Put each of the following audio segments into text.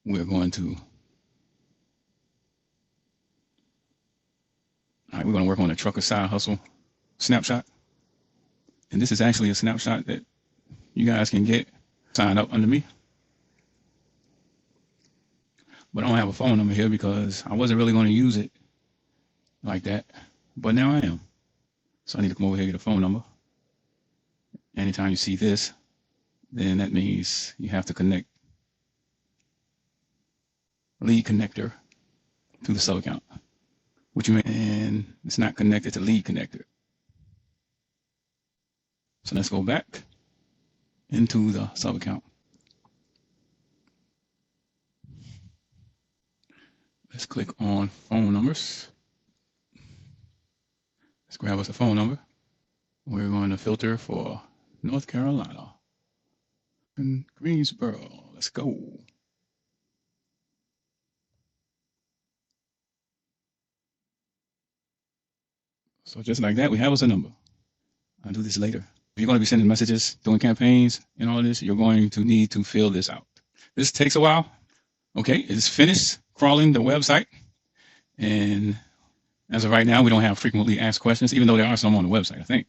we're going to, we're going to work on a trucker side hustle snapshot. And this is actually a snapshot that you guys can get signed up under me. But I don't have a phone number here because I wasn't really going to use it like that. But now I am. So I need to come over here and get a phone number. Anytime you see this, then that means you have to connect lead connector to the sub account, which you may, and it's not connected to lead connector. So let's go back into the sub account. Let's click on phone numbers. Let's grab us a phone number. We're going to filter for North Carolina and Greensboro. Let's go. So just like that, we have us a number. I'll do this later. If you're going to be sending messages, doing campaigns and all of this, you're going to need to fill this out. This takes a while. Okay, it's finished crawling the website. And as of right now, we don't have frequently asked questions, even though there are some on the website, I think.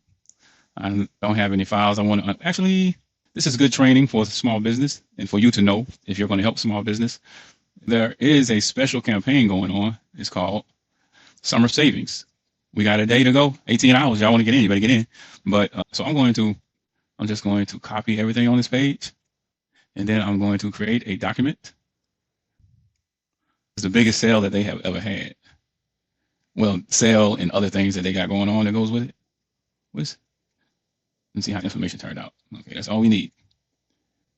I don't have any files. I want to, actually, this is good training for small business and for you to know if you're going to help small business. There is a special campaign going on. It's called Summer Savings. We got a day to go, 18 hours. Y'all want to get in, you better get in. But so I'm just going to copy everything on this page. And then I'm going to create a document. It's the biggest sale that they have ever had. Well, sale and other things that they got going on that goes with it. Let's see how information turned out. Okay, that's all we need.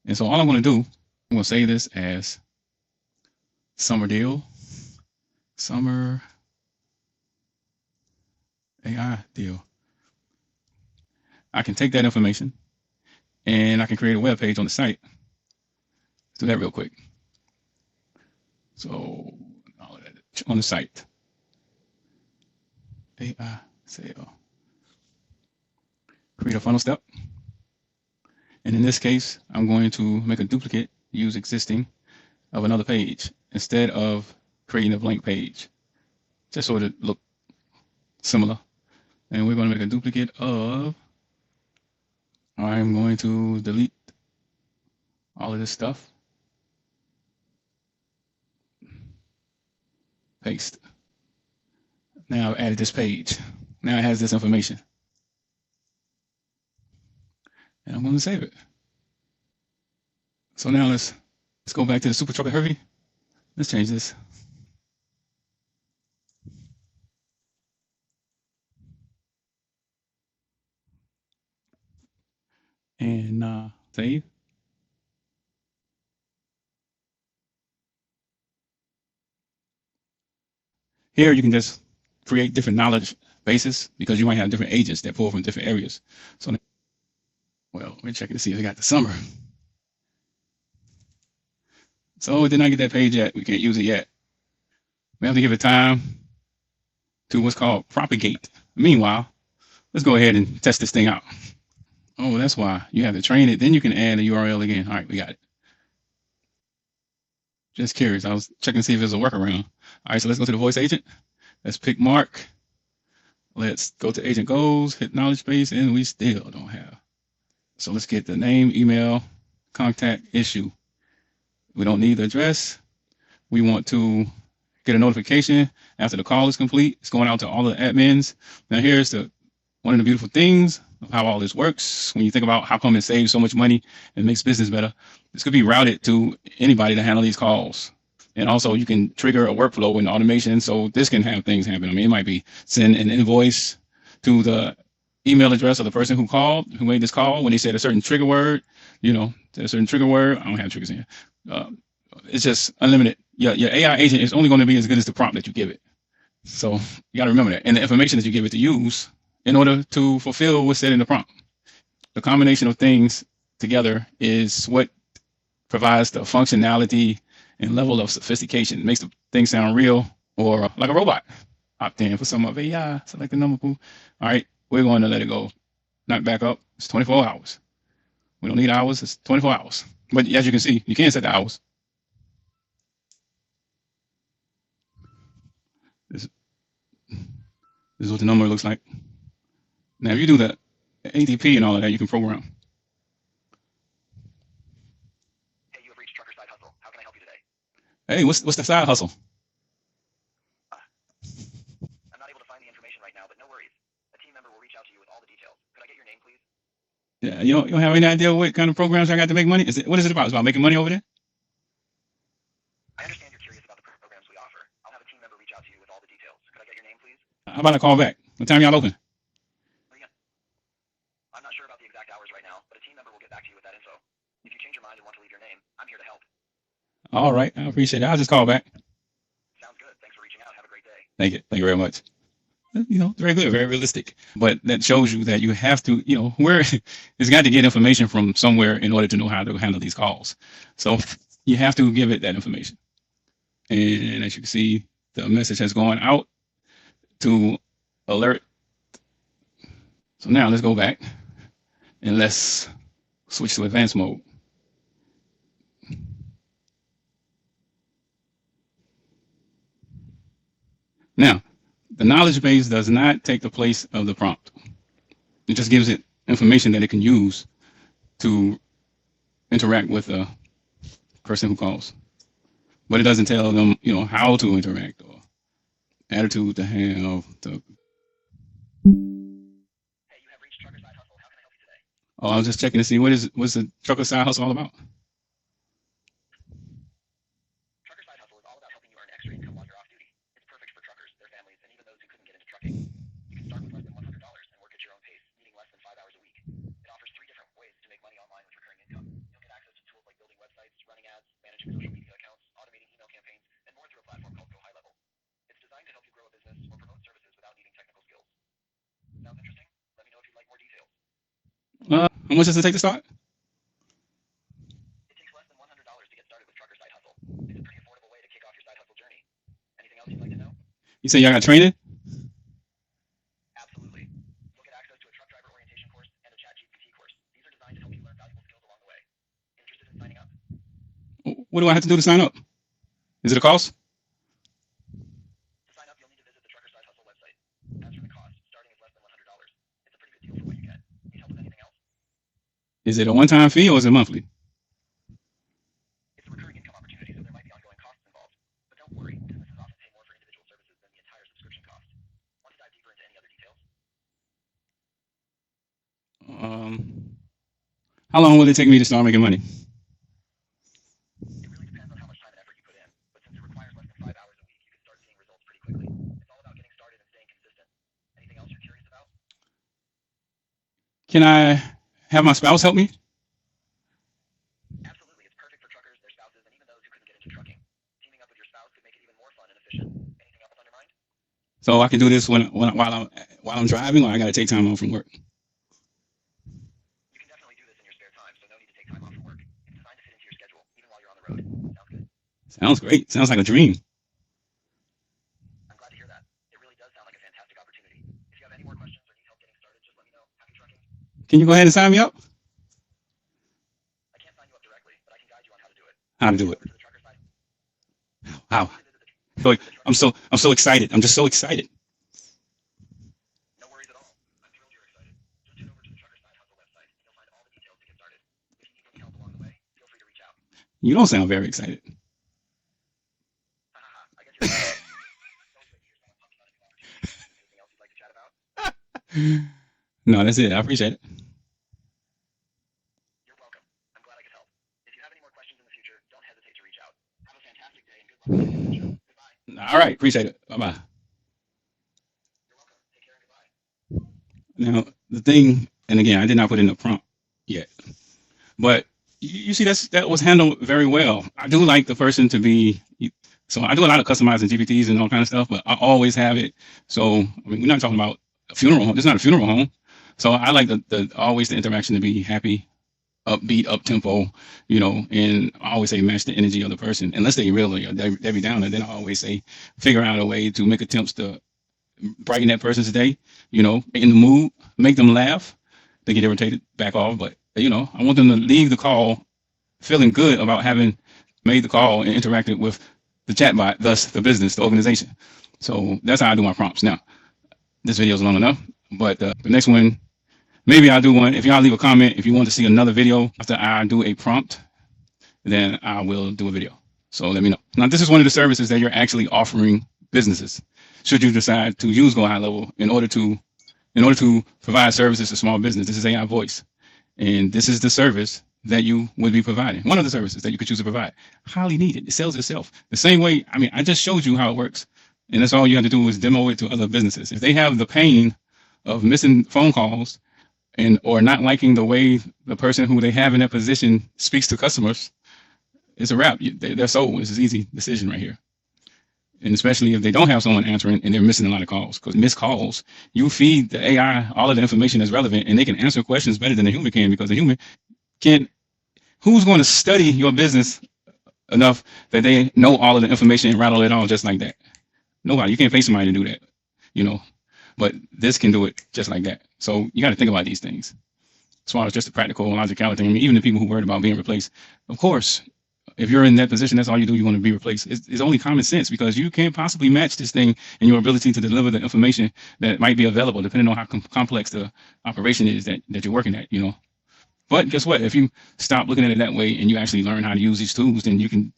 And so all I'm going to do, I'm going to save this as summer deal, summer AI deal. I can take that information and I can create a web page on the site. Let's do that real quick. So all of that on the site. AI sale. Create a funnel step. And in this case, I'm going to make a duplicate, use existing of another page instead of creating a blank page, just so it look similar. And we're going to make a duplicate of, I'm going to delete all of this stuff. Paste. Now I've added this page. Now it has this information. And I'm going to save it. So now let's go back to the Super Trucker Herbie. Let's change this. And save. Here you can just create different knowledge bases because you might have different agents that pull from different areas. So, well, we're checking to see if we got the summer. So it did not get that page yet. We can't use it yet. We have to give it time to what's called propagate. Meanwhile, let's go ahead and test this thing out. Oh, that's why you have to train it. Then you can add a URL again. All right, we got it. Just curious. I was checking to see if there's a workaround. All right, so let's go to the voice agent. Let's pick Mark. Let's go to agent goals, hit knowledge base, and we still don't have. So let's get the name, email, contact, issue. We don't need the address. We want to get a notification after the call is complete. It's going out to all the admins. Now here's one of the beautiful things of how all this works. When you think about how come it saves so much money and makes business better, this could be routed to anybody to handle these calls. And also you can trigger a workflow in automation. So this can have things happen. I mean, it might be send an invoice to the email address of the person who made this call when they said a certain trigger word, a certain trigger word. I don't have triggers in here. It's just unlimited. Your AI agent is only going to be as good as the prompt that you give it. So you got to remember that. And the information that you give it to use in order to fulfill what's said in the prompt. The combination of things together is what provides the functionality and level of sophistication. It makes the thing sound real or like a robot. Opt in for some of AI, select the number. All right, we're going to let it go. Not back up. It's 24 hours. We don't need hours. It's 24 hours. But as you can see, you can set the hours. This is what the number looks like. Now, if you do the ADP and all of that, you can program. Hey, you have reached Trucker Side Hustle. How can I help you today? Hey, what's the side hustle? I'm not able to find the information right now, but no worries. A team member will reach out to you with all the details. Could I get your name, please? Yeah, you don't have any idea what kind of programs I got to make money? What is it about? It's about making money over there? I understand you're curious about the programs we offer. I'll have a team member reach out to you with all the details. Could I get your name, please? How about I call back? What time y'all open? I'm not sure about the exact hours right now, but a team member will get back to you with that info. If you change your mind and want to leave your name, I'm here to help. All right, I appreciate it. I'll just call back. Sounds good. Thanks for reaching out. Have a great day. Thank you very much. Very good, very realistic. But that shows you that you have to, where it's got to get information from somewhere in order to know how to handle these calls. So you have to give it that information. And as you can see, the message has gone out to alert. So now let's go back and let's switch to advanced mode. Now, the knowledge base does not take the place of the prompt. It just gives it information that it can use to interact with the person who calls. But it doesn't tell them, how to interact or attitude to have. Hey, you have reached Trucker Side Hustle. How can I help you today? Oh, I was just checking to see what's the trucker side hustle all about. Trucker Side Hustle is all about helping you earn extra income while you're off duty. It's perfect for truckers, their families, and even those who couldn't get into trucking. You can start with less than $100 and work at your own pace, needing less than 5 hours a week. It offers 3 different ways to make money online with recurring income. You'll get access to tools like building websites, running ads, managing social media accounts, automating email campaigns, and more through a platform called GoHighlevel. It's designed to help you grow a business or promote services without needing technical skills. Sounds interesting? Let me know if you'd like more details. How much does it take to start? It takes less than $100 to get started with Trucker Side Hustle. It's a pretty affordable way to kick off your side hustle journey. Anything else you'd like to know? You say y'all got training? Absolutely. You'll get access to a truck driver orientation course and a ChatGPT course. These are designed to help you learn valuable skills along the way. Interested in signing up? What do I have to do to sign up? Is it a cost? To sign up, you'll need to visit the Trucker Side Hustle website. As for the cost, starting is less than $100. It's a pretty good deal for what you get. Need help with anything else? Is it a one-time fee or is it monthly? It's a recurring income opportunity, so there might be ongoing costs involved. But don't worry, businesses often pay more for individual services than the entire subscription cost. Want to dive deeper into any other details? How long will it take me to start making money? It really depends on how much time and effort you put in. But since it requires less than 5 hours a week, you can start seeing results pretty quickly. It's all about getting started and staying consistent. Anything else you're curious about? Can I have my spouse help me? Absolutely. It's perfect for truckers, their spouses, and even those who couldn't get into trucking. Teaming up with your spouse could make it even more fun and efficient. Anything else on your mind? So I can do this while I'm driving, or I got to take time off from work. You can definitely do this in your spare time, so no need to take time off from work. It's designed to fit into your schedule, even while you're on the road. Sounds good? Sounds great. Sounds like a dream. I'm glad to hear that. It really does sound like a fantastic opportunity. If you have any more questions or need help getting started, just let me know. Happy trucking. Can you go ahead and sign me up? I can't sign you up directly, but I can guide you on how to do it. How to do it? Over to the trucker side. Wow. I'm so excited. I'm just so excited. No worries at all. I'm thrilled you're excited. Just head over to the Trucker Side Hustle website, and you'll find all the details to get started. If you need any help along the way, feel free to reach out. You don't sound very excited. I guess you're right. Always great to hear someone talking about a new opportunity. Anything else you'd like to chat about? No, that's it. I appreciate it. You're welcome. I'm glad I could help. If you have any more questions in the future, don't hesitate to reach out. Have a fantastic day and good luck with your future. Goodbye. All right. Appreciate it. Bye-bye. You're welcome. Take care and goodbye. Now, the thing, and again, I did not put in the prompt yet, but you see that was handled very well. I do like the person to be, so I do a lot of customizing GPTs and all kind of stuff, but I always have it. So, I mean, we're not talking about a funeral home. It's not a funeral home. So I like always the interaction to be happy, upbeat, up tempo, and I always say match the energy of the person. Unless they really are Debbie Downer, then I always say figure out a way to make attempts to brighten that person's day, in the mood, make them laugh. They get irritated, back off. But, I want them to leave the call feeling good about having made the call and interacted with the chatbot, thus the business, the organization. So that's how I do my prompts. Now, this video is long enough, but the next one, maybe I'll do one. If y'all leave a comment, if you want to see another video after I do a prompt, then I will do a video. So let me know. Now, this is one of the services that you're actually offering businesses. Should you decide to use GoHighlevel in order to provide services to small business, this is AI voice, and this is the service that you would be providing. One of the services that you could choose to provide. Highly needed. It sells itself. The same way, I mean, I just showed you how it works. And that's all you have to do is demo it to other businesses. If they have the pain of missing phone calls and or not liking the way the person who they have in that position speaks to customers, it's a wrap. They're sold. It's an easy decision right here. And especially if they don't have someone answering and they're missing a lot of calls, because missed calls, you feed the AI all of the information that's relevant, and they can answer questions better than a human can, because the human can. Who's going to study your business enough that they know all of the information and rattle it all just like that? Nobody. You can't pay somebody to do that, you know. But this can do it just like that. So you got to think about these things as far as just the practical logicality. I mean, even the people who worried about being replaced, of course, if you're in that position, that's all you do. You want to be replaced. It's only common sense, because you can't possibly match this thing in your ability to deliver the information that might be available, depending on how complex the operation is that you're working at, you know. But guess what? If you stop looking at it that way and you actually learn how to use these tools, then you can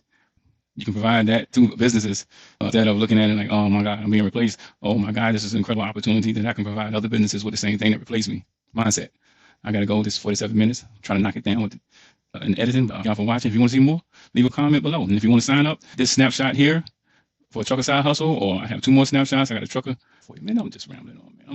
provide that to businesses instead of looking at it like, oh my God, I'm being replaced. Oh my God, this is an incredible opportunity that I can provide other businesses with the same thing that replaced me. Mindset. I got to go. This is 47 minutes. I'm trying to knock it down with an editing. But y'all for watching. If you want to see more, leave a comment below. And if you want to sign up, this snapshot here for a trucker side hustle, or I have 2 more snapshots. I got a trucker. Man, I'm just rambling on, man.